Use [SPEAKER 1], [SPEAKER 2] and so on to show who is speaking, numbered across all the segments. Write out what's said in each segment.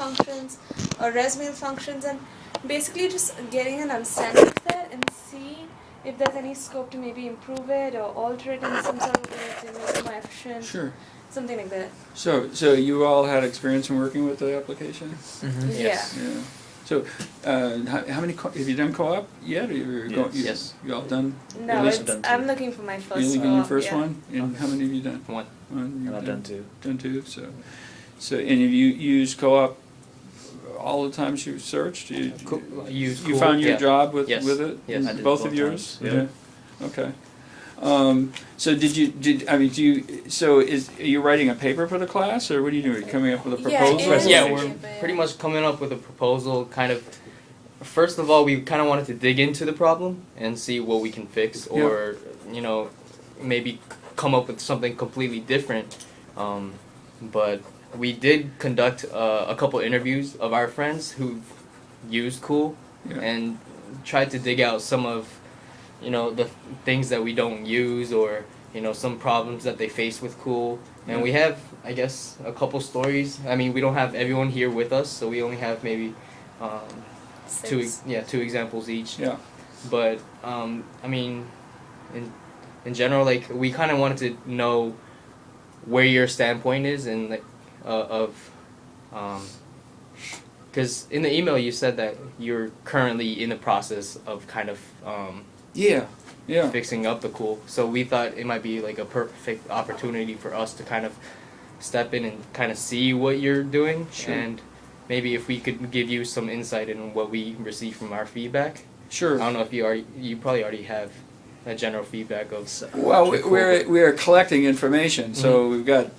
[SPEAKER 1] functions or resume functions, and basically just getting an understanding of that and see if there's any scope to maybe improve it or alter it in some sort of way to make it more efficient.
[SPEAKER 2] Sure.
[SPEAKER 1] Something like that.
[SPEAKER 2] So you all had experience in working with the application?
[SPEAKER 3] Mm-hmm.
[SPEAKER 1] Yes.
[SPEAKER 2] Yeah. So, how many have you done co-op yet? Or
[SPEAKER 3] Yes.
[SPEAKER 2] You all done?
[SPEAKER 1] No,
[SPEAKER 3] least I've done two.
[SPEAKER 1] I'm looking for my first.
[SPEAKER 2] You're looking your first
[SPEAKER 1] yeah.
[SPEAKER 2] one? And how many have you done?
[SPEAKER 3] One.
[SPEAKER 2] One.
[SPEAKER 3] And I've done two.
[SPEAKER 2] Done two. So, and have you used co-op all the times you searched? You found your job with
[SPEAKER 3] Yes.
[SPEAKER 2] with it?
[SPEAKER 3] Yes, I did
[SPEAKER 2] Both
[SPEAKER 3] both
[SPEAKER 2] of yours?
[SPEAKER 3] times. Yeah.
[SPEAKER 2] Okay. So are you writing a paper for the class, or what are you doing? Are you coming up with a proposal?
[SPEAKER 3] Yeah, we're pretty much coming up with a proposal, kind of. First of all, we kind of wanted to dig into the problem and see what we can fix, or maybe come up with something completely different. But we did conduct a couple interviews of our friends who've used Cool and tried to dig out some of the things that we don't use, or some problems that they face with Cool. And we have, I guess, a couple stories. I mean, we don't have everyone here with us, so we only have maybe two examples each.
[SPEAKER 2] Yeah.
[SPEAKER 3] But I mean, in general, like, we kind of wanted to know where your standpoint is, and like because in the email you said that you're currently in the process of kind of fixing up the Cool. So we thought it might be like a perfect opportunity for us to kind of step in and kind of see what you're doing. Sure. And maybe if we could give you some insight in what we receive from our feedback.
[SPEAKER 2] Sure.
[SPEAKER 3] I don't know if you probably already have a general feedback of.
[SPEAKER 2] Well, we're collecting information, so we've got.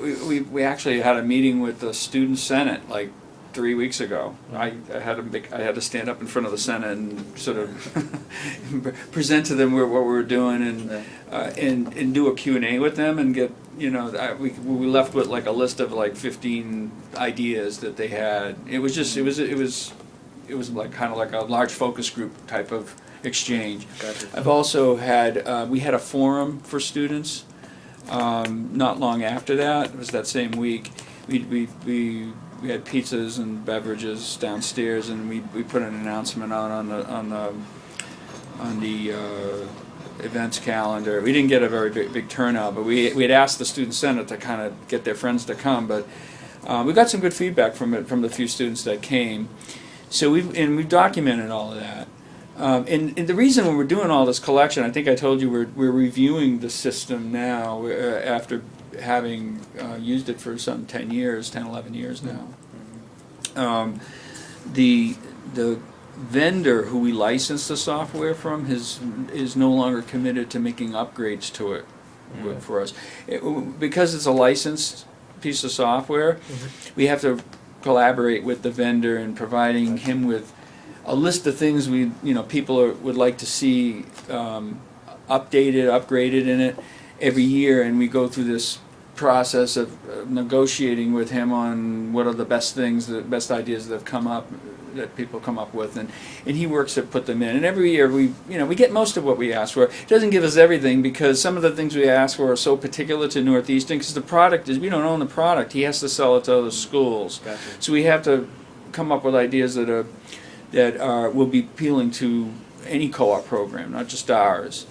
[SPEAKER 2] We actually had a meeting with the student senate like 3 weeks ago. I had to stand up in front of the senate and sort of present to them what we were doing, and do a Q&A with them, and get we left with like a list of like 15 ideas that they had. It was like kind of like a large focus group type of exchange.
[SPEAKER 3] Gotcha.
[SPEAKER 2] I've also had we had a forum for students. Not long after that, it was that same week. We had pizzas and beverages downstairs, and we put an announcement out on the events calendar. We didn't get a very big turnout, but we had asked the student senate to kind of get their friends to come. But we got some good feedback from the few students that came. So we've documented all of that. And the reason when we're doing all this collection, I think I told you we're reviewing the system now after having used it for some 10, 11 years now. The vendor who we licensed the software from is no longer committed to making upgrades to it for us. Because it's a licensed piece of software, we have to collaborate with the vendor in providing him with a list of things people would like to see updated, upgraded in it every year, and we go through this process of negotiating with him on what are the best things, the best ideas that have come up, that people come up with, and he works to put them in. And every year we get most of what we ask for. It doesn't give us everything, because some of the things we ask for are so particular to Northeastern, because the product we don't own the product. He has to sell it to other schools.
[SPEAKER 3] Gotcha.
[SPEAKER 2] So we have to come up with ideas that will be appealing to any co-op program, not just ours.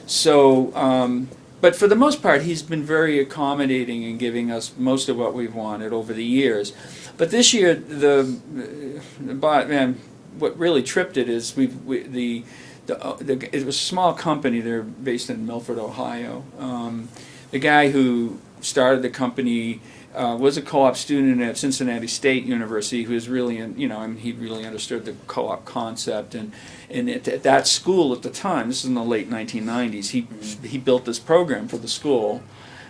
[SPEAKER 2] So, but for the most part, he's been very accommodating in giving us most of what we've wanted over the years. But this year, what really tripped it is it was a small company. They're based in Milford, Ohio. The guy who started the company was a co-op student at Cincinnati State University, who was really, he really understood the co-op concept, and at that school at the time, this is in the late 1990s, he built this program for the school,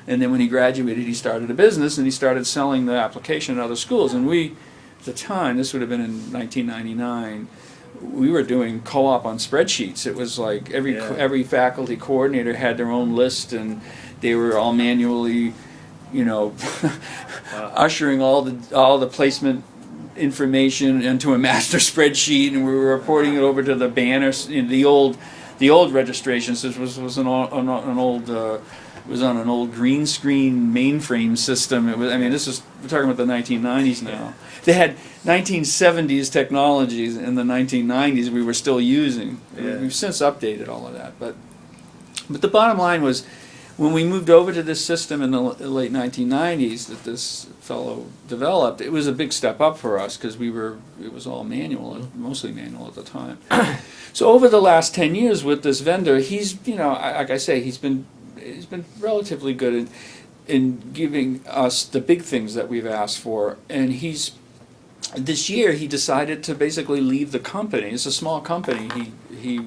[SPEAKER 2] and then when he graduated, he started a business, and he started selling the application at other schools, and we, at the time, this would have been in 1999, we were doing co-op on spreadsheets. It was like every faculty coordinator had their own list, and they were all manually ushering all the placement information into a master spreadsheet, and we were reporting it over to the banners. The old registrations. This was on an old green screen mainframe system. This is we're talking about the 1990s now. They had 1970s technologies in the 1990s we were still using.
[SPEAKER 4] Yeah.
[SPEAKER 2] We've since updated all of that. But the bottom line was, when we moved over to this system in the late 1990s that this fellow developed, it was a big step up for us because it was all manual, mostly manual at the time. So over the last 10 years with this vendor, he's, like I say, he's been relatively good in giving us the big things that we've asked for, and this year he decided to basically leave the company. It's a small company. He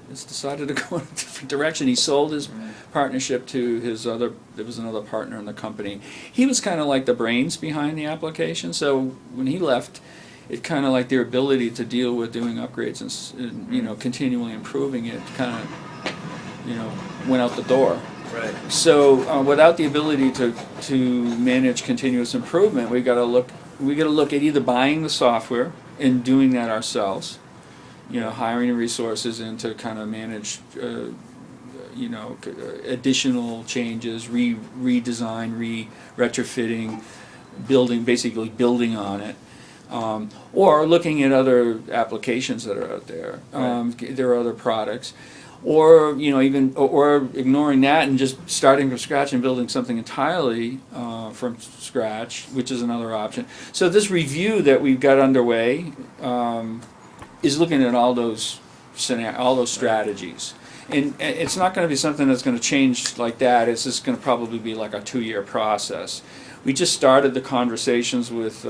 [SPEAKER 2] has decided to go in a different direction. He sold his partnership to there was another partner in the company. He was kind of like the brains behind the application, so when he left, it kind of like their ability to deal with doing upgrades and continually improving it kind of, went out the door.
[SPEAKER 4] Right.
[SPEAKER 2] So without the ability to manage continuous improvement, we got to look at either buying the software and doing that ourselves, hiring the resources in to kind of manage, additional changes, redesign, retrofitting, basically building on it, or looking at other applications that are out there. There are other products. Or or ignoring that and just starting from scratch and building something entirely from scratch, which is another option. So this review that we've got underway is looking at all those strategies, and it's not going to be something that's going to change like that. It's just going to probably be like a 2-year process. We just started the conversations with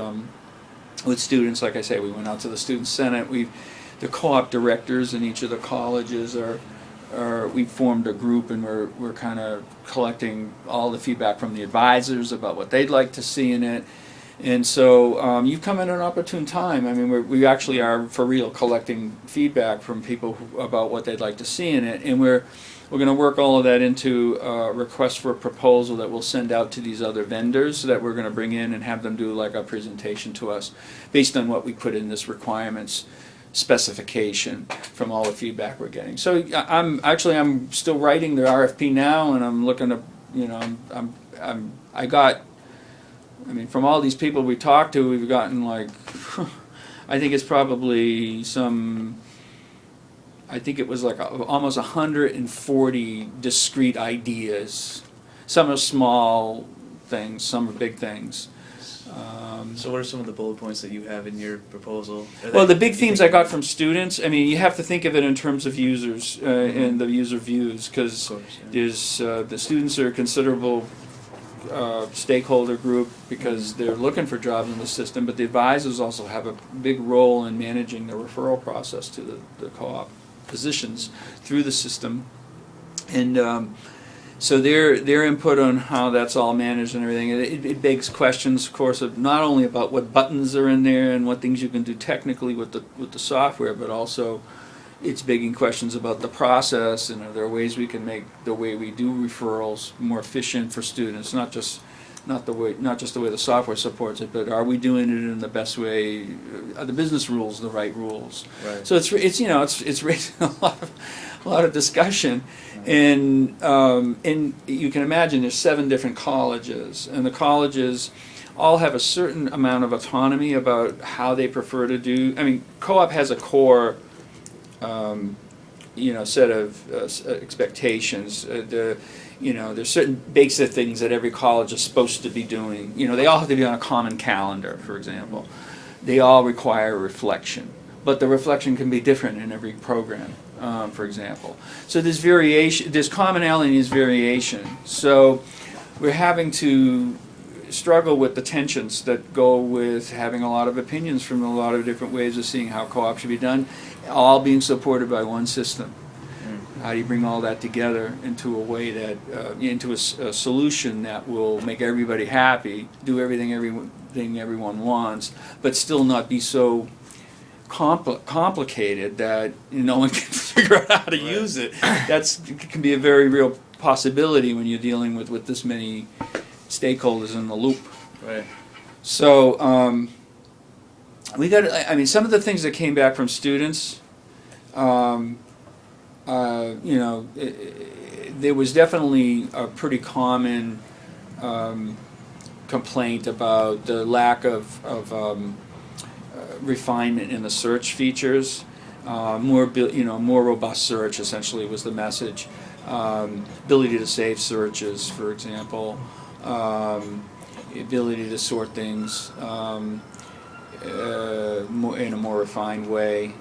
[SPEAKER 2] students. Like I say, we went out to the Student Senate. The co-op directors in each of the colleges we formed a group, and we're kind of collecting all the feedback from the advisors about what they'd like to see in it. And so you've come at an opportune time. I mean, we actually are for real collecting feedback from people about what they'd like to see in it, and we're going to work all of that into a request for a proposal that we'll send out to these other vendors that we're going to bring in and have them do like a presentation to us based on what we put in this requirements specification from all the feedback we're getting. So I'm still writing the RFP now, and I'm looking to, from all these people we talked to, we've gotten like, I think it's probably it was like almost 140 discrete ideas. Some are small things, some are big things.
[SPEAKER 4] So what are some of the bullet points that you have in your proposal?
[SPEAKER 2] Well, the big themes I got from students, you have to think of it in terms of users and the user views, because there's the students are a considerable stakeholder group because they're looking for jobs in the system, but the advisors also have a big role in managing the referral process to the co-op positions through the system. And so their input on how that's all managed and everything, it begs questions, of course, of not only about what buttons are in there and what things you can do technically with the software, but also it's begging questions about the process, and are there ways we can make the way we do referrals more efficient for students, not just the way the software supports it, but are we doing it in the best way? Are the business rules the right rules?
[SPEAKER 4] Right.
[SPEAKER 2] So it's raising a lot of discussion, and you can imagine there's 7 different colleges, and the colleges all have a certain amount of autonomy about how they prefer to do. Co-op has a core set of expectations. There's certain basic things that every college is supposed to be doing. They all have to be on a common calendar, for example. They all require reflection, but the reflection can be different in every program, for example. So there's variation, there's commonality, there's variation. So we're having to struggle with the tensions that go with having a lot of opinions from a lot of different ways of seeing how co-op should be done, all being supported by one system. How do you bring all that together into a way that, into a solution that will make everybody happy, do everything everyone wants, but still not be so complicated that no one can figure out how to use it. It can be a very real possibility when you're dealing with this many stakeholders in the loop.
[SPEAKER 4] Right.
[SPEAKER 2] So we got. Some of the things that came back from students. There was definitely a pretty common complaint about the lack of refinement in the search features. More robust search essentially was the message. Ability to save searches, for example. Ability to sort things in a more refined way.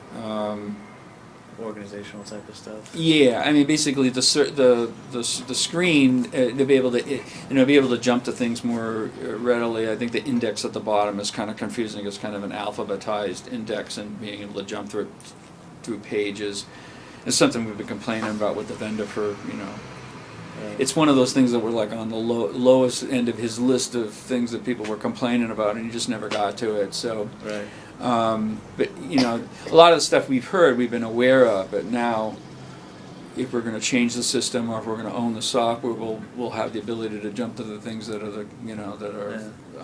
[SPEAKER 4] Organizational type of stuff.
[SPEAKER 2] Yeah, I mean, basically the screen to be able to jump to things more readily. I think the index at the bottom is kind of confusing. It's kind of an alphabetized index, and being able to jump through pages is something we've been complaining about with the vendor for. It's one of those things that were like on the lowest end of his list of things that people were complaining about, and he just never got to it. So.
[SPEAKER 4] Right.
[SPEAKER 2] But a lot of the stuff we've heard, we've been aware of. But now, if we're going to change the system, or if we're going to own the software, we'll have the ability to jump to the things that are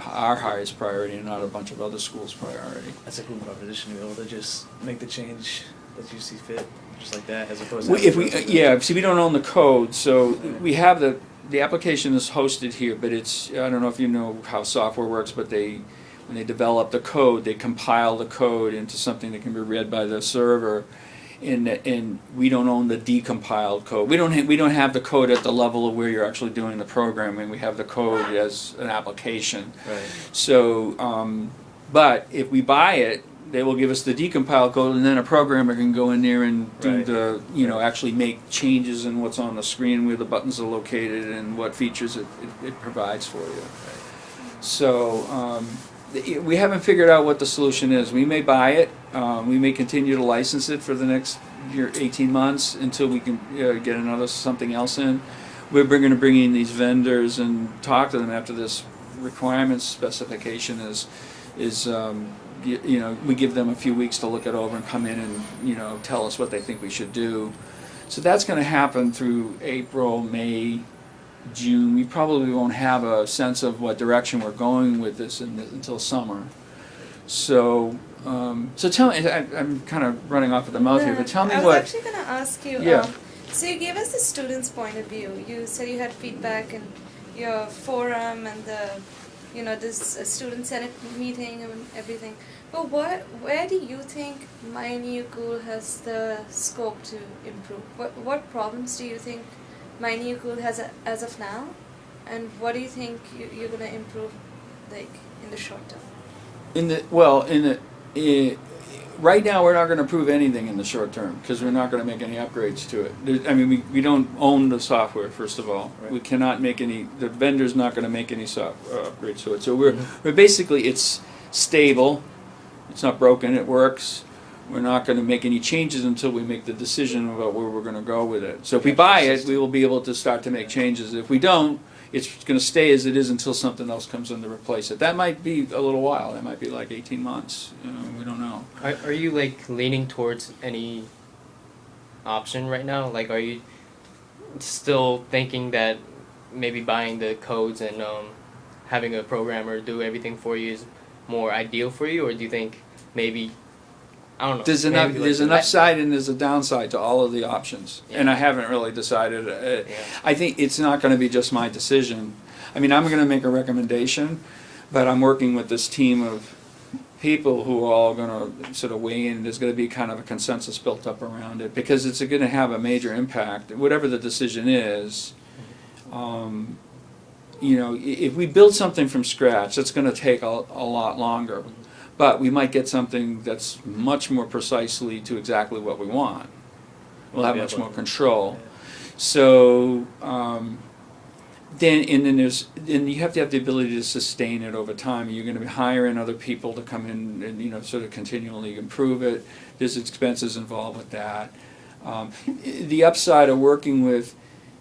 [SPEAKER 2] our highest priority, and not a bunch of other schools' priority.
[SPEAKER 4] That's a cool proposition to be able to just make the change that you see fit, just like that, as opposed to.
[SPEAKER 2] See, we don't own the code, so we have the application is hosted here, but I don't know if you know how software works, but when they develop the code, they compile the code into something that can be read by the server, and we don't own the decompiled code. We don't have the code at the level of where you're actually doing the programming. We have the code as an application.
[SPEAKER 4] Right.
[SPEAKER 2] So, but if we buy it, they will give us the decompiled code, and then a programmer can go in there and do actually make changes in what's on the screen, where the buttons are located, and what features it provides for you.
[SPEAKER 4] Right.
[SPEAKER 2] So. We haven't figured out what the solution is. We may buy it. We may continue to license it for the next 18 months until we can get something else in. We're going to bring in these vendors and talk to them after this requirements specification is we give them a few weeks to look it over and come in and tell us what they think we should do. So that's going to happen through April, May, June. We probably won't have a sense of what direction we're going with this until summer. So, tell me. I'm kind of running off at the mouth here, but tell me
[SPEAKER 1] I was
[SPEAKER 2] what.
[SPEAKER 1] actually going to ask you.
[SPEAKER 2] Yeah.
[SPEAKER 1] So you gave us the students' point of view. You said you had feedback in your forum and this student senate meeting and everything. But where do you think My New Cool has the scope to improve? What problems do you think My New Cool has as of now, and what do you think you're going to improve, like, in the short term?
[SPEAKER 2] Right now we're not going to improve anything in the short term because we're not going to make any upgrades to it. We don't own the software, first of all. Right. We cannot make any. The vendor's not going to make any upgrades to it. So we're basically, it's stable. It's not broken. It works. We're not going to make any changes until we make the decision about where we're going to go with it. So if we buy it, we will be able to start to make changes. If we don't, it's going to stay as it is until something else comes in to replace it. That might be a little while. That might be like 18 months. We don't know.
[SPEAKER 3] Are you leaning towards any option right now? Are you still thinking that maybe buying the codes and having a programmer do everything for you is more ideal for you, or do you think maybe? I don't know.
[SPEAKER 2] There's an upside and there's a downside to all of the options, and I haven't really decided. I think it's not going to be just my decision. I'm going to make a recommendation, but I'm working with this team of people who are all going to sort of weigh in. There's going to be kind of a consensus built up around it because it's going to have a major impact. Whatever the decision is, if we build something from scratch, it's going to take a lot longer. But we might get something that's much more precisely to exactly what we want. We'll have much more control. So then you have to have the ability to sustain it over time. You're going to be hiring other people to come in and sort of continually improve it. There's expenses involved with that. The upside of working with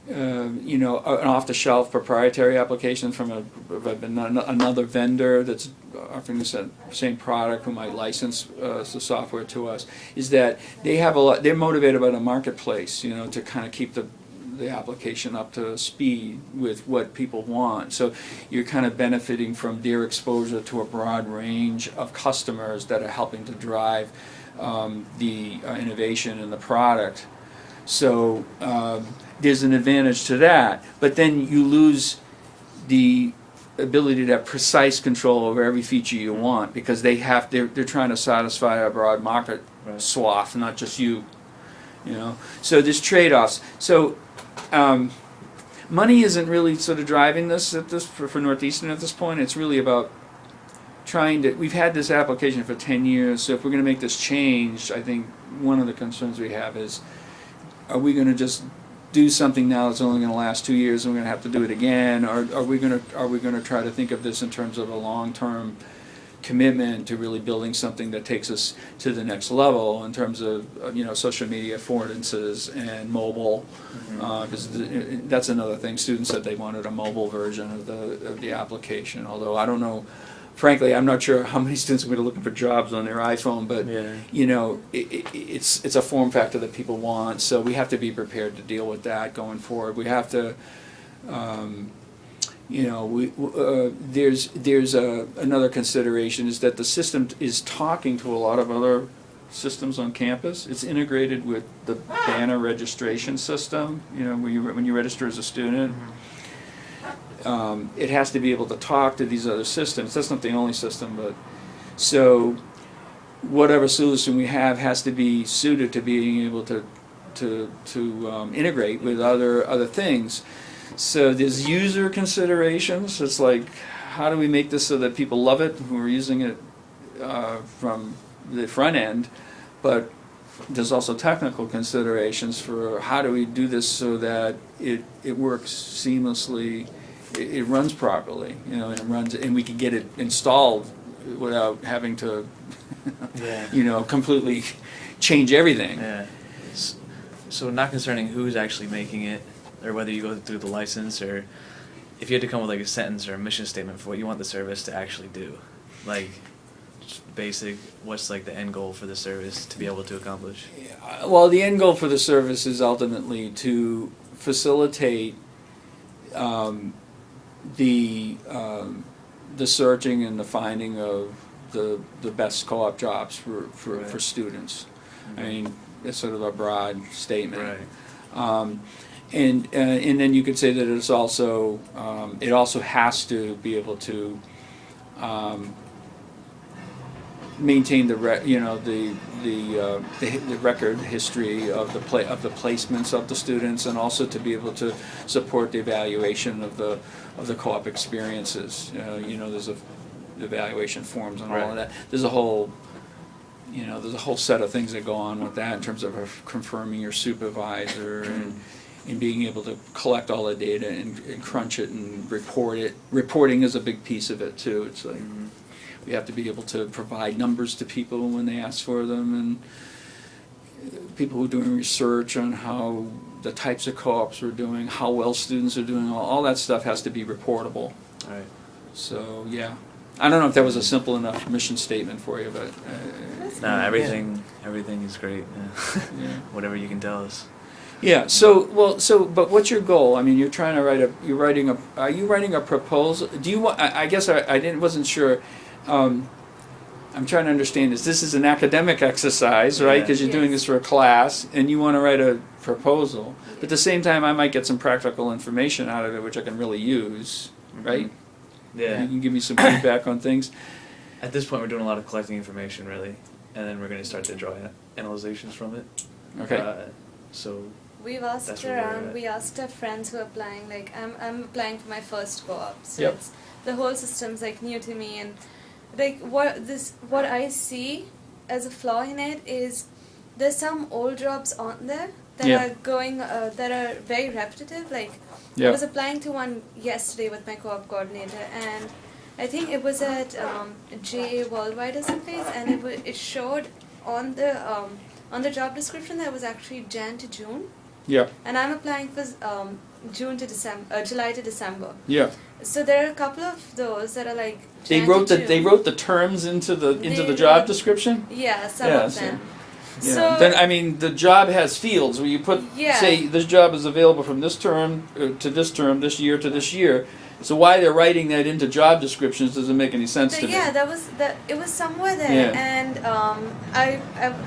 [SPEAKER 2] an off-the-shelf proprietary application from another vendor that's offering the same product who might license the software to us is that they're motivated by the marketplace, to kind of keep the application up to speed with what people want. So you're kind of benefiting from their exposure to a broad range of customers that are helping to drive the innovation in the product. So there's an advantage to that, but then you lose the ability to have precise control over every feature you want, because they're trying to satisfy a broad market swath, not just you. You know, so there's trade-offs. So money isn't really sort of driving this for Northeastern at this point. It's really about trying to. We've had this application for 10 years, so if we're going to make this change, I think one of the concerns we have is, are we going to just do something now that's only going to last 2 years and we're going to have to do it again, or are we going to try to think of this in terms of a long-term commitment to really building something that takes us to the next level in terms of social media affordances and mobile, because that's another thing. Students said they wanted a mobile version of the application, although I don't know, frankly, I'm not sure how many students are going to be looking for jobs on their iPhone, but it's a form factor that people want, so we have to be prepared to deal with that going forward. We have to there's another consideration is that the system is talking to a lot of other systems on campus. It's integrated with the Banner registration system. When you register as a student, it has to be able to talk to these other systems. That's not the only system, but so whatever solution we have has to be suited to being able to integrate with other things. So there's user considerations. It's like, how do we make this so that people love it who are using it from the front end? But there's also technical considerations for how do we do this so that it works seamlessly, it runs properly, and we can get it installed without having to, completely change everything.
[SPEAKER 4] Yeah. So not concerning who's actually making it, or whether you go through the license, or if you had to come with like a sentence or a mission statement for what you want the service to actually do, like just basic, what's like the end goal for the service to be able to accomplish?
[SPEAKER 2] Well, the end goal for the service is ultimately to facilitate the searching and the finding of the best co-op jobs for students. I mean, it's sort of a broad statement.
[SPEAKER 4] Right.
[SPEAKER 2] And then you could say that it's also it also has to be able to maintain the record history of the placements of the students, and also to be able to support the evaluation of the co-op experiences. There's evaluation forms and all of that. There's a whole set of things that go on with that in terms of confirming your supervisor and being able to collect all the data and crunch it and report it. Reporting is a big piece of it too. It's like we have to be able to provide numbers to people when they ask for them, and people who are doing research on how the types of co-ops we're doing, how well students are doing, all that stuff has to be reportable.
[SPEAKER 4] All right.
[SPEAKER 2] So yeah, I don't know if that was a simple enough mission statement for you, but
[SPEAKER 4] no, everything is great. Yeah. Whatever you can tell us.
[SPEAKER 2] Yeah. But what's your goal? I mean, you're trying to are you writing a proposal? Do you want? I guess I wasn't sure. I'm trying to understand this. This is an academic exercise, right? Because you're doing this for a class, and you want to write a proposal. But at the same time, I might get some practical information out of it, which I can really use, right?
[SPEAKER 4] Yeah.
[SPEAKER 2] You can give me some feedback on things.
[SPEAKER 4] At this point, we're doing a lot of collecting information, really, and then we're going to start to draw analyzations from it.
[SPEAKER 2] Okay.
[SPEAKER 4] So
[SPEAKER 1] we've asked
[SPEAKER 4] that's where we're
[SPEAKER 1] around.
[SPEAKER 4] at.
[SPEAKER 1] We asked our friends who are applying. Like I'm applying for my first co-op, so
[SPEAKER 2] Yep.
[SPEAKER 1] it's, the whole system's like new to me, and like what I see as a flaw in it is there's some old jobs on there that
[SPEAKER 2] Yeah.
[SPEAKER 1] are going that are very repetitive. Like I
[SPEAKER 2] Yeah.
[SPEAKER 1] was applying to one yesterday with my co-op coordinator, and I think it was at JA Worldwide or someplace, and it showed on the job description that it was actually Jan to June,
[SPEAKER 2] Yeah.
[SPEAKER 1] and I'm applying for July to December.
[SPEAKER 2] Yeah.
[SPEAKER 1] So there are a couple of those that are like
[SPEAKER 2] They
[SPEAKER 1] Jan
[SPEAKER 2] wrote
[SPEAKER 1] to
[SPEAKER 2] the
[SPEAKER 1] June.
[SPEAKER 2] terms into the
[SPEAKER 1] They
[SPEAKER 2] job
[SPEAKER 1] wrote-
[SPEAKER 2] description.
[SPEAKER 1] Yeah, some
[SPEAKER 2] Yeah,
[SPEAKER 1] of
[SPEAKER 2] so-
[SPEAKER 1] them.
[SPEAKER 2] Yeah.
[SPEAKER 1] So
[SPEAKER 2] Then I mean, the job has fields where you put say this job is available from this term to this year to this year. So why they're writing that into job descriptions doesn't make any sense to me.
[SPEAKER 1] yeah, it was somewhere there,
[SPEAKER 2] Yeah.
[SPEAKER 1] and I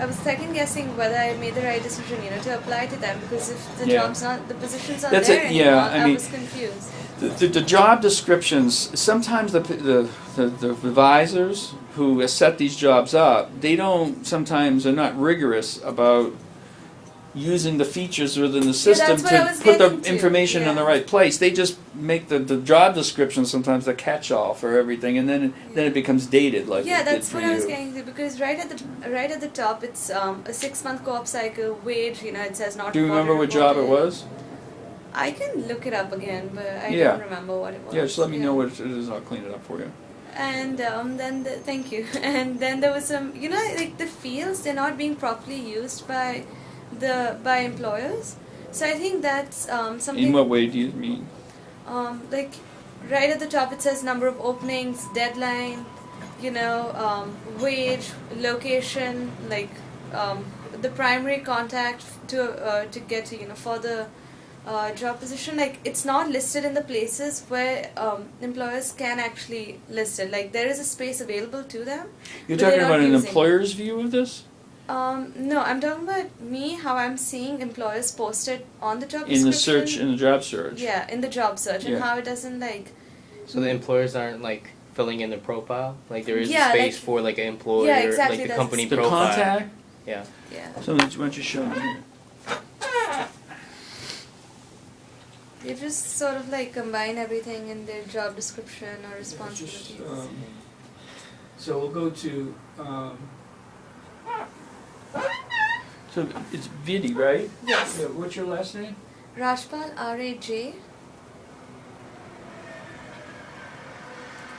[SPEAKER 1] was second guessing whether I made the right decision, to apply to them, because if the
[SPEAKER 2] Yeah.
[SPEAKER 1] job's not, the position's not
[SPEAKER 2] That's
[SPEAKER 1] there
[SPEAKER 2] it, yeah,
[SPEAKER 1] anymore,
[SPEAKER 2] I mean,
[SPEAKER 1] was confused.
[SPEAKER 2] The job descriptions, sometimes the advisors who set these jobs up, they don't, sometimes are not rigorous about using the features within the system
[SPEAKER 1] that's what I
[SPEAKER 2] to
[SPEAKER 1] was
[SPEAKER 2] put the
[SPEAKER 1] getting to,
[SPEAKER 2] information in the
[SPEAKER 1] yeah.
[SPEAKER 2] right place. They just make the job description sometimes the catch-all for everything, and then it becomes dated like
[SPEAKER 1] Yeah,
[SPEAKER 2] it did
[SPEAKER 1] that's
[SPEAKER 2] for
[SPEAKER 1] what I was
[SPEAKER 2] you.
[SPEAKER 1] getting to, because right at the top it's a 6-month co-op cycle, wage, it says not
[SPEAKER 2] Do you remember what job it
[SPEAKER 1] reported.
[SPEAKER 2] was?
[SPEAKER 1] I can look it up again, but I
[SPEAKER 2] Yeah.
[SPEAKER 1] don't remember what it was.
[SPEAKER 2] Yeah, just let me know what it is, I'll clean it up for you.
[SPEAKER 1] And then thank you. And then there was some, like the fields, they're not being properly used by employers. So I think that's something.
[SPEAKER 2] In what way do you mean?
[SPEAKER 1] Like right at the top it says number of openings, deadline, wage, location, like the primary contact to get to for the job position. Like it's not listed in the places where employers can actually list it. Like there is a space available to them.
[SPEAKER 2] You're
[SPEAKER 1] but
[SPEAKER 2] talking
[SPEAKER 1] they're not
[SPEAKER 2] about an
[SPEAKER 1] using it.
[SPEAKER 2] employer's view of this?
[SPEAKER 1] No, I'm talking about how I'm seeing employers posted on the job
[SPEAKER 2] In the
[SPEAKER 1] description.
[SPEAKER 2] search, in the job search?
[SPEAKER 1] Yeah, in the job search, and
[SPEAKER 2] Yeah.
[SPEAKER 1] how it doesn't like.
[SPEAKER 3] So the employers aren't like filling in the profile. Like there is
[SPEAKER 1] Yeah,
[SPEAKER 3] a space
[SPEAKER 1] like-
[SPEAKER 3] for like an employer,
[SPEAKER 1] Yeah, exactly,
[SPEAKER 3] like the
[SPEAKER 1] that's
[SPEAKER 3] company
[SPEAKER 2] The
[SPEAKER 3] profile.
[SPEAKER 2] contact?
[SPEAKER 3] Yeah.
[SPEAKER 1] Yeah.
[SPEAKER 2] So why don't you show me here?
[SPEAKER 1] They just sort of like combine everything in their job description or
[SPEAKER 2] Just,
[SPEAKER 1] responsibilities.
[SPEAKER 2] so we'll go to, so it's Vidhi, right?
[SPEAKER 1] Yes.
[SPEAKER 2] Yeah, what's your last name?
[SPEAKER 1] Rajpal, R-A-J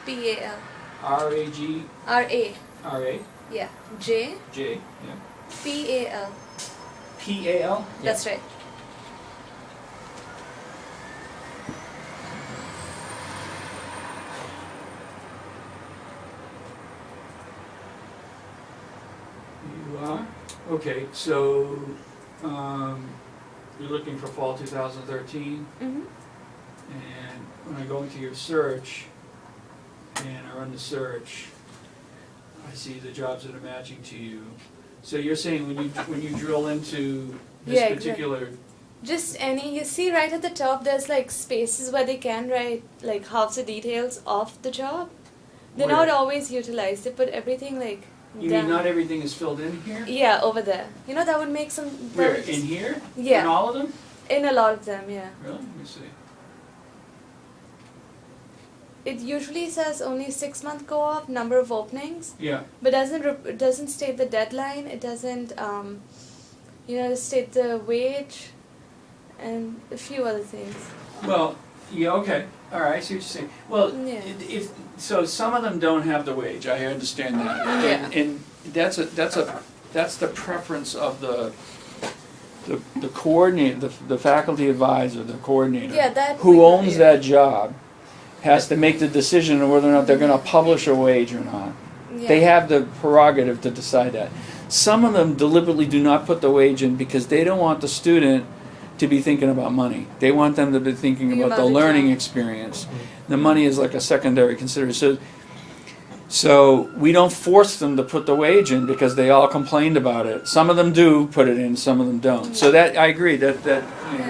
[SPEAKER 1] P-A-L.
[SPEAKER 2] R-A-G,
[SPEAKER 1] R-A,
[SPEAKER 2] R-A,
[SPEAKER 1] yeah. J
[SPEAKER 2] J, yeah.
[SPEAKER 1] P-A-L.
[SPEAKER 2] P-A-L?
[SPEAKER 1] That's right.
[SPEAKER 2] You are? Okay, so, you're looking for fall 2013,
[SPEAKER 1] Mm-hmm.
[SPEAKER 2] and when I go into your search, and I run the search, I see the jobs that are matching to you. So you're saying when you drill into this
[SPEAKER 1] Yeah, exactly.
[SPEAKER 2] particular,
[SPEAKER 1] Just any, you see right at the top there's like spaces where they can write like half the details of the job. They're
[SPEAKER 2] Where?
[SPEAKER 1] not always utilized. They put everything like
[SPEAKER 2] you
[SPEAKER 1] down.
[SPEAKER 2] mean not everything is filled in here?
[SPEAKER 1] Yeah, over there. That would make some. That
[SPEAKER 2] Where,
[SPEAKER 1] would just-
[SPEAKER 2] in here?
[SPEAKER 1] Yeah.
[SPEAKER 2] In all of them?
[SPEAKER 1] In a lot of them, yeah.
[SPEAKER 2] Really? Let me see.
[SPEAKER 1] It usually says only 6-month co-op, number of openings,
[SPEAKER 2] Yeah.
[SPEAKER 1] but it doesn't state the deadline. It doesn't state the wage, and a few other things.
[SPEAKER 2] Well, yeah, okay. All right, I see what you're saying. Well,
[SPEAKER 1] Yeah.
[SPEAKER 2] so some of them don't have the wage. I understand that.
[SPEAKER 1] Yeah.
[SPEAKER 2] And that's the preference of the coordinator, the faculty advisor, the coordinator,
[SPEAKER 1] Yeah, that
[SPEAKER 2] who
[SPEAKER 1] we-
[SPEAKER 2] owns
[SPEAKER 1] yeah.
[SPEAKER 2] that job, has to make the decision on whether or not they're going to publish a wage or not.
[SPEAKER 1] Yeah.
[SPEAKER 2] They have the prerogative to decide that. Some of them deliberately do not put the wage in because they don't want the student to be thinking about money. They want them to be thinking
[SPEAKER 1] Think
[SPEAKER 2] about
[SPEAKER 1] about
[SPEAKER 2] the
[SPEAKER 1] the
[SPEAKER 2] learning
[SPEAKER 1] job.
[SPEAKER 2] experience. The money is like a secondary consideration. So we don't force them to put the wage in because they all complained about it. Some of them do put it in, some of them don't. So that I agree that
[SPEAKER 1] Yeah,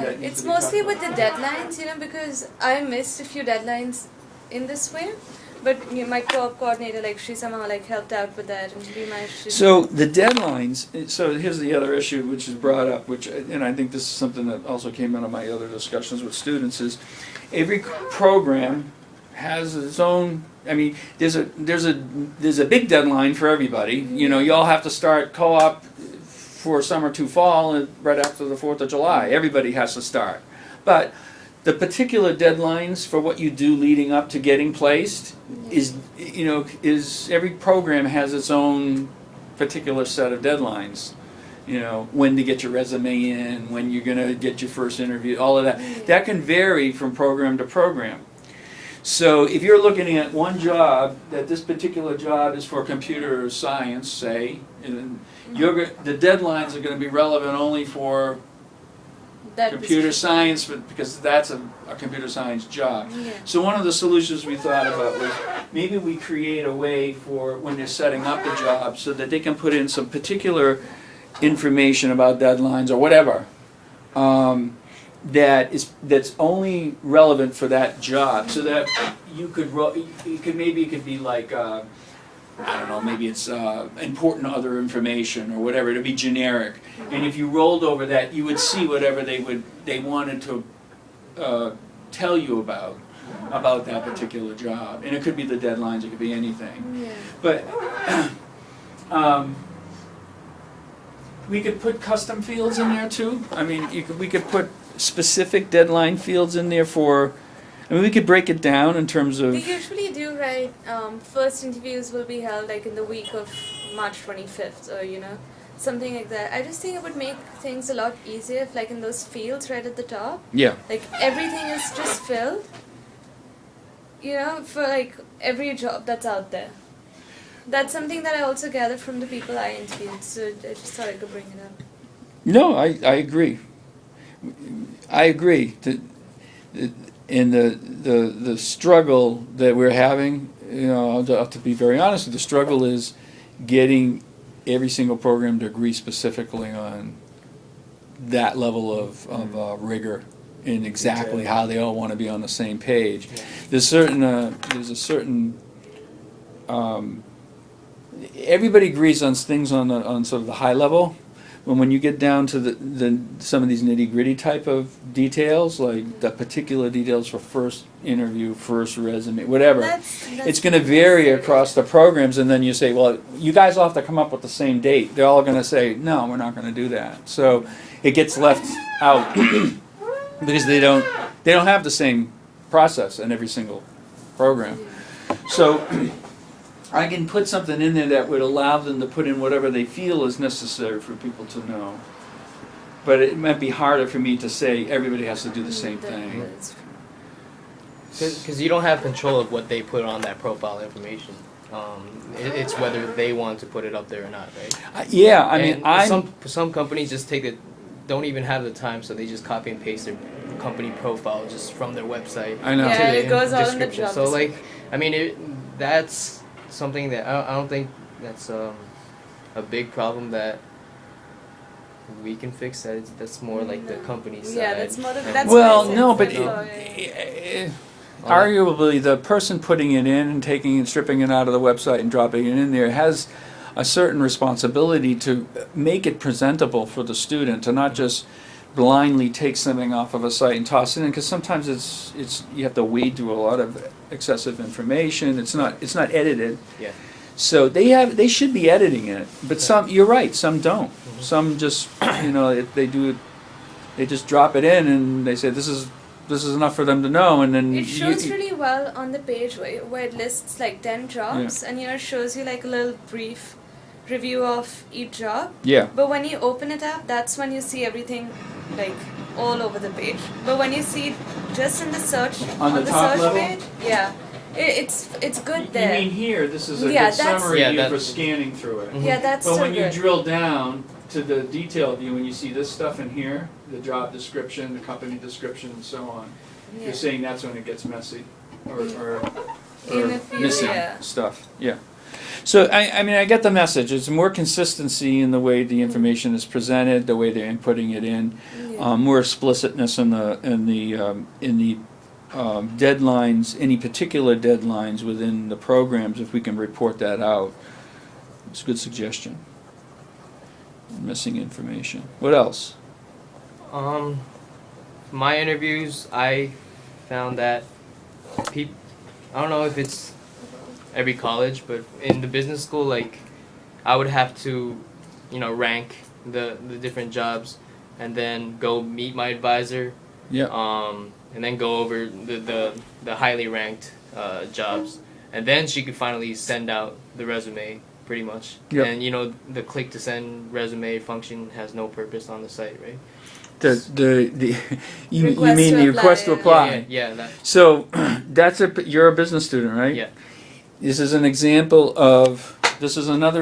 [SPEAKER 2] that needs
[SPEAKER 1] it's
[SPEAKER 2] to be
[SPEAKER 1] mostly
[SPEAKER 2] talked
[SPEAKER 1] with the deadlines, because I missed a few deadlines in this way, but my co-op coordinator, like she somehow like helped out with that, and we managed to.
[SPEAKER 2] So the deadlines, so here's the other issue which is brought up, and I think this is something that also came out of my other discussions with students, is every program has its own, there's a big deadline for everybody. You all have to start co-op for summer to fall right after the 4th of July. Everybody has to start. But the particular deadlines for what you do leading up to getting placed is every program has its own particular set of deadlines. When to get your resume in, when you're going to get your first interview, all of that. That can vary from program to program. So if you're looking at one job, that this particular job is for computer science, say, and the deadlines are going to be relevant only for
[SPEAKER 1] that
[SPEAKER 2] computer science, because that's a computer science job.
[SPEAKER 1] Yeah.
[SPEAKER 2] So one of the solutions we thought about was maybe we create a way for when they're setting up the job so that they can put in some particular information about deadlines or whatever. that's only relevant for that job, so that it could be like I don't know, maybe it's important other information or whatever. It'd be generic, and if you rolled over that, you would see whatever they wanted to tell you about that particular job, and it could be the deadlines, it could be anything.
[SPEAKER 1] Yeah.
[SPEAKER 2] But we could put custom fields in there too. I mean, we could put specific deadline fields in there for. I mean, we could break it down in terms of.
[SPEAKER 1] We usually do, right? First interviews will be held like in the week of March 25th, or something like that. I just think it would make things a lot easier if, like, in those fields right at the top,
[SPEAKER 2] Yeah.
[SPEAKER 1] like everything is just filled. For like every job that's out there. That's something that I also gathered from the people I interviewed, so I just thought I could bring it up.
[SPEAKER 2] No, I agree. I agree. In the struggle that we're having, I'll have to be very honest with you, the struggle is getting every single program to agree specifically on that level of rigor in exactly how they all want to be on the same page. There's a certain everybody agrees on things on sort of the high level. When you get down to the some of these nitty-gritty type of details, like the particular details for first interview, first resume, whatever, it's going to vary across the programs, and then you say, well, you guys all have to come up with the same date. They're all going to say, no, we're not going to do that. So it gets left out because they don't have the same process in every single program. So I can put something in there that would allow them to put in whatever they feel is necessary for people to know. But it might be harder for me to say everybody has to do the same thing.
[SPEAKER 3] Because you don't have control of what they put on that profile information. It's whether they want to put it up there or not, right?
[SPEAKER 2] Yeah, I mean,
[SPEAKER 3] some companies just don't even have the time, so they just copy and paste their company profile just from their website.
[SPEAKER 2] I know.
[SPEAKER 1] Yeah,
[SPEAKER 3] to
[SPEAKER 1] it goes all in the
[SPEAKER 3] description.
[SPEAKER 1] job
[SPEAKER 3] So,
[SPEAKER 1] description.
[SPEAKER 3] I mean, that's something that I don't think that's a big problem that we can fix. That's more like the company side.
[SPEAKER 1] Yeah, that's more. That's
[SPEAKER 2] well,
[SPEAKER 1] what I
[SPEAKER 2] no,
[SPEAKER 1] said.
[SPEAKER 2] but
[SPEAKER 1] So,
[SPEAKER 2] arguably the person putting it in and taking and stripping it out of the website and dropping it in there has a certain responsibility to make it presentable for the student, to not just blindly take something off of a site and toss it in, because sometimes it's you have to wade through a lot of excessive information. It's not edited.
[SPEAKER 3] Yeah.
[SPEAKER 2] So they should be editing it, but some, you're right, some don't.
[SPEAKER 3] Mm-hmm.
[SPEAKER 2] Some just if they do it, they just drop it in and they say this is enough for them to know, and then
[SPEAKER 1] it shows really well on the page where it lists like 10 jobs, and it shows you like a little brief review of each job.
[SPEAKER 2] Yeah.
[SPEAKER 1] But when you open it up, that's when you see everything like all over the page. But when you see just in the search
[SPEAKER 2] on the top
[SPEAKER 1] search
[SPEAKER 2] level?
[SPEAKER 1] page, yeah, it's good there.
[SPEAKER 2] You mean here? This is a
[SPEAKER 1] Yeah,
[SPEAKER 2] good
[SPEAKER 1] that's-
[SPEAKER 2] summary
[SPEAKER 3] Yeah,
[SPEAKER 2] view
[SPEAKER 3] that-
[SPEAKER 2] for scanning through it.
[SPEAKER 1] Yeah, that's
[SPEAKER 2] But
[SPEAKER 1] so
[SPEAKER 2] when you
[SPEAKER 1] good.
[SPEAKER 2] drill down to the detail view, when you see this stuff in here, the job description, the company description, and so on,
[SPEAKER 1] Yeah.
[SPEAKER 2] you're saying that's when it gets messy, or
[SPEAKER 1] In a few,
[SPEAKER 2] missing
[SPEAKER 1] yeah.
[SPEAKER 2] stuff. Yeah. So I mean, I get the message. It's more consistency in the way the information is presented, the way they're inputting it in,
[SPEAKER 1] Yeah.
[SPEAKER 2] more explicitness in the deadlines, any particular deadlines within the programs. If we can report that out, it's a good suggestion. Missing information. What else?
[SPEAKER 3] My interviews, I found that I don't know if it's every college, but in the business school, like, I would have to, rank the different jobs, and then go meet my advisor.
[SPEAKER 2] Yeah.
[SPEAKER 3] And then go over the highly ranked jobs, and then she could finally send out the resume, pretty much.
[SPEAKER 2] Yep.
[SPEAKER 3] And the click to send resume function has no purpose on the site, right?
[SPEAKER 2] You
[SPEAKER 1] Request
[SPEAKER 2] mean
[SPEAKER 1] to
[SPEAKER 2] the
[SPEAKER 1] apply,
[SPEAKER 2] request to
[SPEAKER 1] yeah.
[SPEAKER 2] apply?
[SPEAKER 3] Yeah. That,
[SPEAKER 2] So you're a business student, right?
[SPEAKER 3] yeah.
[SPEAKER 2] This is another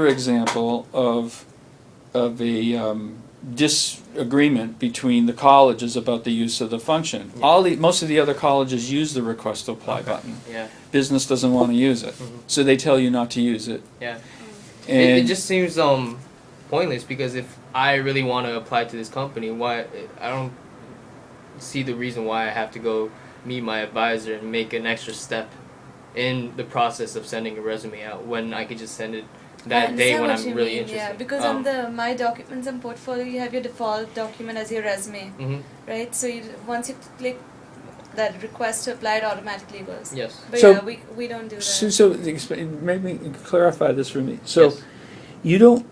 [SPEAKER 2] example of a disagreement between the colleges about the use of the function.
[SPEAKER 3] Yeah.
[SPEAKER 2] Most of the other colleges use the request to apply button.
[SPEAKER 3] Yeah.
[SPEAKER 2] Business doesn't want to use it,
[SPEAKER 3] Mhm.
[SPEAKER 2] so they tell you not to use it.
[SPEAKER 3] Yeah.
[SPEAKER 2] And
[SPEAKER 3] It just seems pointless, because if I really want to apply to this company, why I don't see the reason why I have to go meet my advisor and make an extra step in the process of sending a resume out when I could just send it that day when I'm really interested.
[SPEAKER 1] Yeah, because on the My Documents and Portfolio, you have your default document as your resume, right? So once you click that request to apply, it automatically goes.
[SPEAKER 3] Yes.
[SPEAKER 1] But
[SPEAKER 2] So-
[SPEAKER 1] yeah, we don't do that.
[SPEAKER 2] So maybe clarify this for me. So
[SPEAKER 3] Yes.
[SPEAKER 2] you don't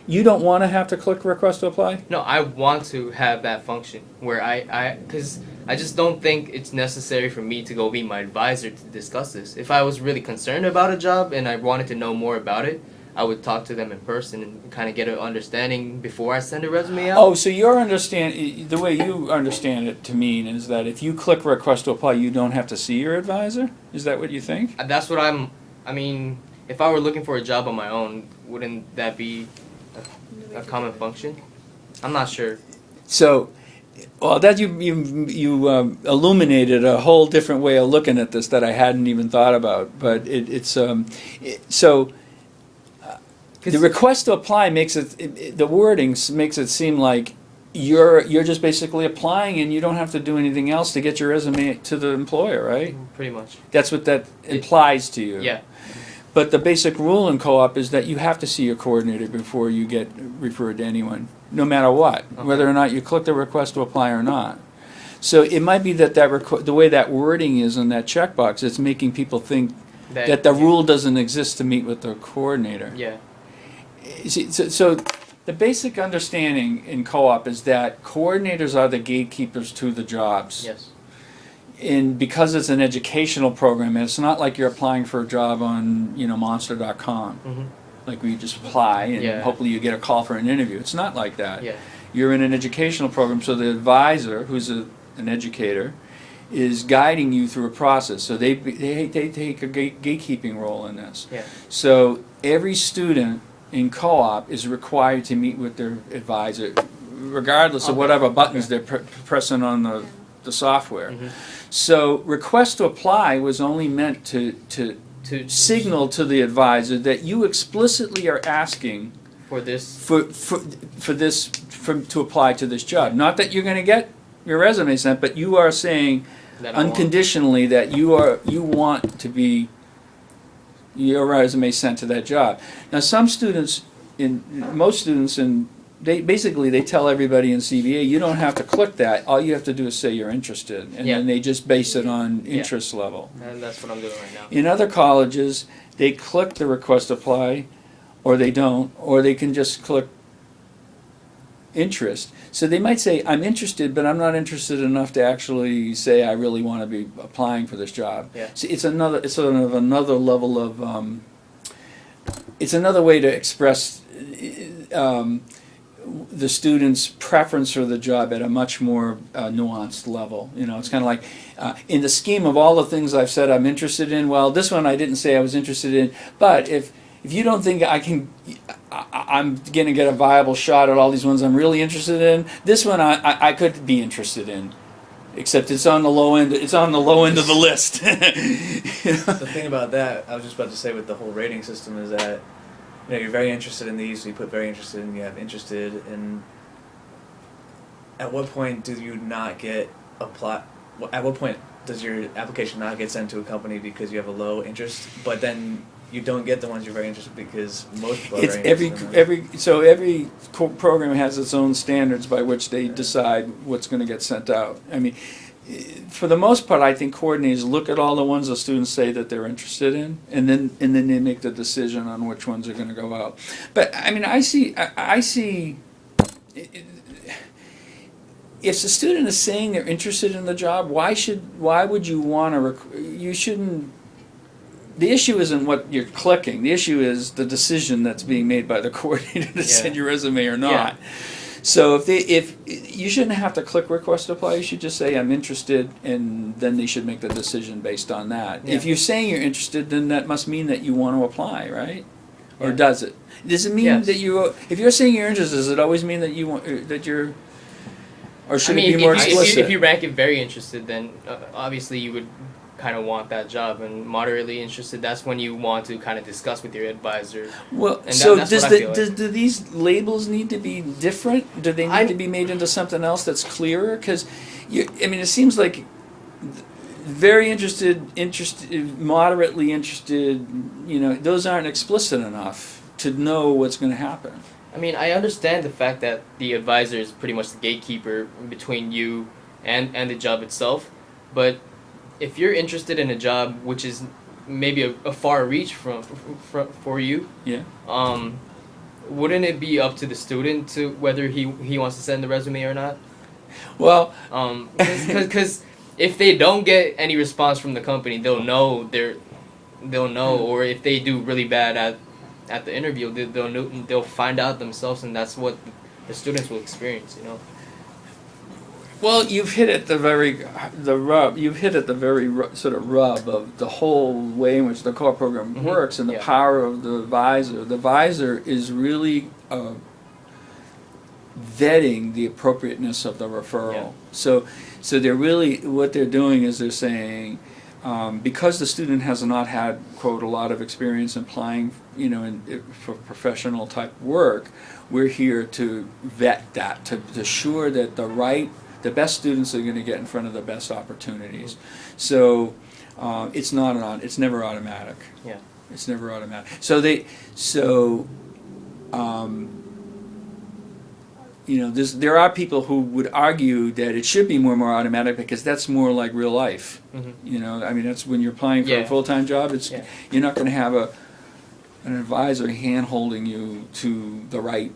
[SPEAKER 2] you don't want to have to click request to apply?
[SPEAKER 3] No, I want to have that function where because I just don't think it's necessary for me to go meet my advisor to discuss this. If I was really concerned about a job and I wanted to know more about it, I would talk to them in person and kind of get an understanding before I send a resume out.
[SPEAKER 2] Oh, so the way you understand it to mean is that if you click request to apply, you don't have to see your advisor? Is that what you think?
[SPEAKER 3] That's what I mean, if I were looking for a job on my own, wouldn't that be a common function? I'm not sure.
[SPEAKER 2] So, well, that you illuminated a whole different way of looking at this that I hadn't even thought about. But the request to apply makes the wording makes it seem like you're just basically applying and you don't have to do anything else to get your resume to the employer, right?
[SPEAKER 3] Pretty much.
[SPEAKER 2] That's what that implies to you.
[SPEAKER 3] Yeah.
[SPEAKER 2] But the basic rule in co-op is that you have to see your coordinator before you get referred to anyone, no matter what, whether or not you click the request to apply or not. So it might be that the way that wording is in that checkbox, it's making people think that the rule doesn't exist to meet with the coordinator.
[SPEAKER 3] Yeah.
[SPEAKER 2] See, so the basic understanding in co-op is that coordinators are the gatekeepers to the jobs.
[SPEAKER 3] Yes.
[SPEAKER 2] And because it's an educational program, it's not like you're applying for a job on monster.com. Like where you just apply and hopefully you get a call for an interview. It's not like that.
[SPEAKER 3] Yeah.
[SPEAKER 2] You're in an educational program, so the advisor, who's an educator, is guiding you through a process. So they take a gatekeeping role in this.
[SPEAKER 3] Yeah.
[SPEAKER 2] So every student in co-op is required to meet with their advisor, regardless of whatever buttons they're pressing on the software. So request to apply was only meant to signal to the advisor that you explicitly are asking
[SPEAKER 3] for this
[SPEAKER 2] to apply to this job. Not that you're going to get your resume sent, but you are saying unconditionally that you want to be your resume sent to that job. Now, most students they tell everybody in CBA, you don't have to click that. All you have to do is say you're interested, and then they just base it on interest level.
[SPEAKER 3] And that's what I'm doing right now.
[SPEAKER 2] In other colleges, they click the request apply, or they don't, or they can just click interest. So they might say, I'm interested, but I'm not interested enough to actually say I really want to be applying for this job.
[SPEAKER 3] Yeah.
[SPEAKER 2] See, it's sort of another level of, it's another way to express the student's preference for the job at a much more nuanced level. It's kind of like, in the scheme of all the things I've said I'm interested in, well, this one I didn't say I was interested in, but if you don't think I'm going to get a viable shot at all these ones I'm really interested in, this one I could be interested in. Except it's on the low end. It's on the low end of the list.
[SPEAKER 4] The thing about that, I was just about to say, with the whole rating system is that you're very interested in these. So you put very interested in. You have interested in. At what point do you not get apply? At what point does your application not get sent to a company because you have a low interest? But then you don't get the ones you're very interested because most people are very interested in
[SPEAKER 2] every program has its own standards by which they decide what's going to get sent out. I mean, for the most part, I think coordinators look at all the ones the students say that they're interested in, and then they make the decision on which ones are going to go out. But I mean, I see. If the student is saying they're interested in the job, why would you want to? You shouldn't. The issue isn't what you're clicking. The issue is the decision that's being made by the coordinator to send your resume or not.
[SPEAKER 3] Yeah.
[SPEAKER 2] So if you shouldn't have to click request to apply, you should just say I'm interested, and then they should make the decision based on that.
[SPEAKER 3] Yeah.
[SPEAKER 2] If you're saying you're interested, then that must mean that you want to apply, right? Or does it? Does it mean that you? If you're saying you're interested, does it always mean that you want that you're? Or should it be more explicit?
[SPEAKER 3] If you rank it very interested, then obviously you would kind of want that job, and moderately interested, that's when you want to kind of discuss with your advisor.
[SPEAKER 2] Well,
[SPEAKER 3] And
[SPEAKER 2] so
[SPEAKER 3] that's what I feel like.
[SPEAKER 2] do these labels need to be different? Do they need to be made into something else that's clearer? Because, I mean, it seems like very interested, moderately interested, those aren't explicit enough to know what's going to happen.
[SPEAKER 3] I mean, I understand the fact that the advisor is pretty much the gatekeeper between you and the job itself, but if you're interested in a job which is maybe a far reach for you,
[SPEAKER 2] Yeah.
[SPEAKER 3] Wouldn't it be up to the student to whether he wants to send the resume or not?
[SPEAKER 2] Well,
[SPEAKER 3] Because if they don't get any response from the company, they'll know, or if they do really bad at the interview, they'll find out themselves, and that's what the students will experience.
[SPEAKER 2] Well, you've hit at the very sort of rub of the whole way in which the core program works, and the power of the advisor. The advisor is really vetting the appropriateness of the referral.
[SPEAKER 3] Yeah.
[SPEAKER 2] So they're really, what they're doing is they're saying, because the student has not had, quote, a lot of experience applying, for professional type work, we're here to vet that, to assure that the best students are going to get in front of the best opportunities. So it's never automatic.
[SPEAKER 3] Yeah.
[SPEAKER 2] It's never automatic. There are people who would argue that it should be more automatic because that's more like real life.
[SPEAKER 3] Mm-hmm.
[SPEAKER 2] I mean, that's when you're applying for a full-time job. You're not going to have an advisor hand-holding you to the right